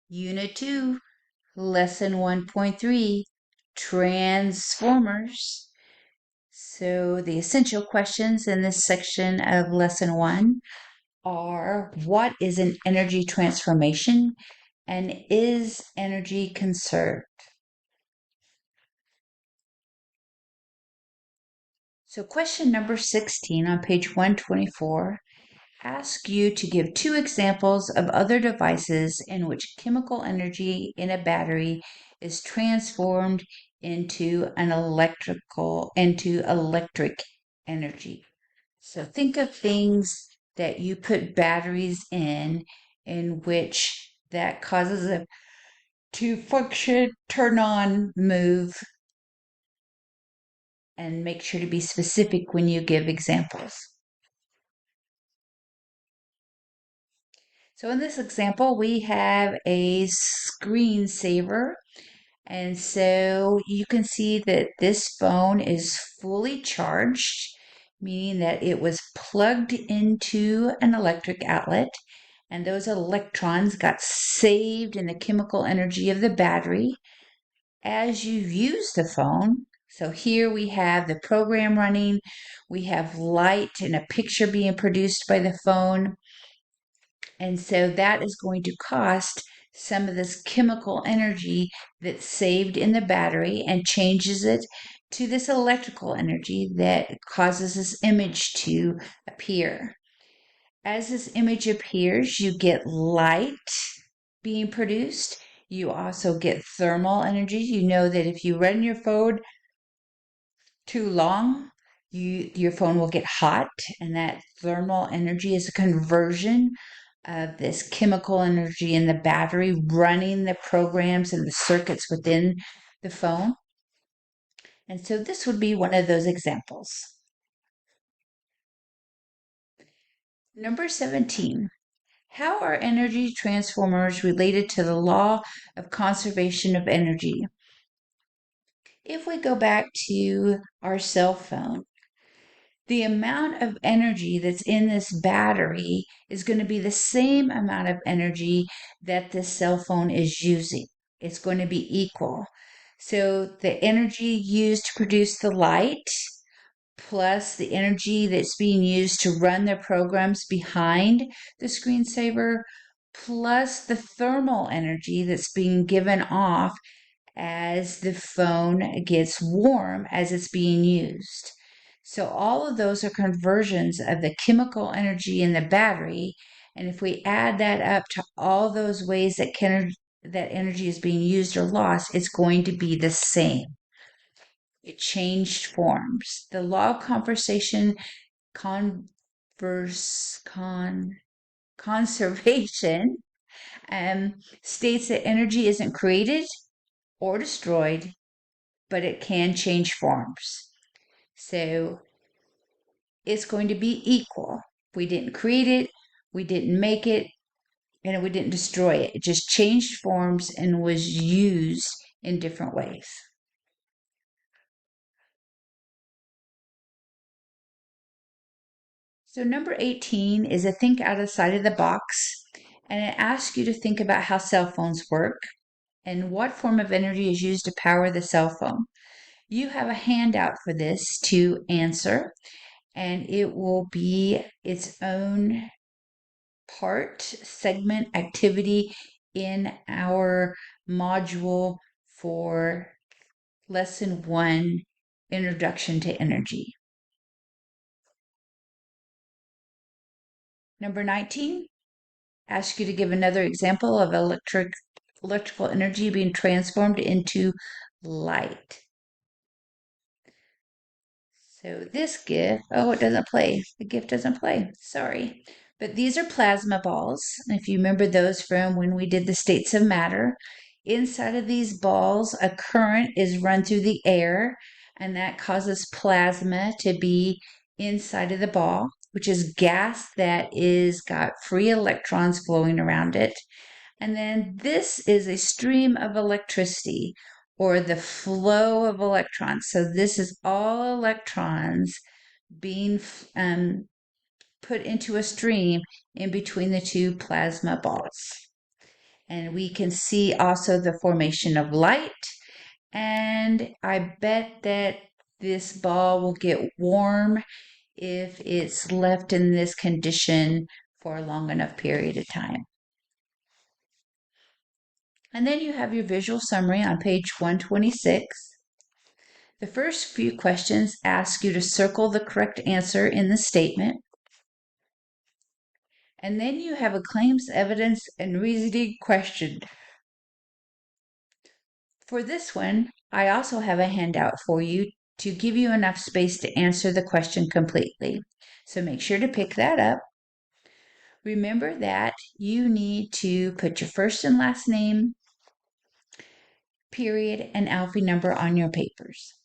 Unit 2, Lesson 1.3, Transformers. So the essential questions in this section of Lesson 1 are: what is an energy transformation, and is energy conserved? So question number 16 on page 124 asks you to give two examples of other devices in which chemical energy in a battery is transformed into electric energy. So think of things that you put batteries in which that causes them to function, turn on, move, and make sure to be specific when you give examples. So in this example, we have a screensaver. And so you can see that this phone is fully charged, meaning that it was plugged into an electric outlet. And those electrons got saved in the chemical energy of the battery as you use the phone. So here we have the program running, we have light and a picture being produced by the phone. And so that is going to cost some of this chemical energy that's saved in the battery and changes it to this electrical energy that causes this image to appear. As this image appears, you get light being produced. You also get thermal energy. You know that if you run your phone too long, your phone will get hot, and that thermal energy is a conversion of this chemical energy in the battery running the programs and the circuits within the phone. And so this would be one of those examples. Number 17. How are energy transformers related to the law of conservation of energy? If we go back to our cell phone, the amount of energy that's in this battery is going to be the same amount of energy that this cell phone is using. It's going to be equal. So the energy used to produce the light plus the energy that's being used to run the programs behind the screensaver plus the thermal energy that's being given off as the phone gets warm as it's being used. So all of those are conversions of the chemical energy in the battery. And if we add that up to all those ways that energy is being used or lost, it's going to be the same. It changed forms. The law of conservation states that energy isn't created or destroyed, but it can change forms. So it's going to be equal. We didn't create it, we didn't make it, and we didn't destroy it. It just changed forms and was used in different ways. So number 18 is a think outside of the box, and it asks you to think about how cell phones work and what form of energy is used to power the cell phone. You have a handout for this to answer, and it will be its own part, segment, activity in our module for Lesson 1, Introduction to Energy. Number 19, ask you to give another example of electrical energy being transformed into light. So this GIF, oh, it doesn't play. The GIF doesn't play. Sorry. But these are plasma balls. If you remember those from when we did the states of matter, inside of these balls, a current is run through the air, and that causes plasma to be inside of the ball, which is gas that is got free electrons flowing around it. And then this is a stream of electricity or the flow of electrons. So this is all electrons being put into a stream in between the two plasma balls. And we can see also the formation of light. And I bet that this ball will get warm if it's left in this condition for a long enough period of time. And then you have your visual summary on page 126. The first few questions ask you to circle the correct answer in the statement. And then you have a claims, evidence, and reasoning question. For this one, I also have a handout for you to give you enough space to answer the question completely. So make sure to pick that up. Remember that you need to put your first and last name, period, and Alfie number on your papers.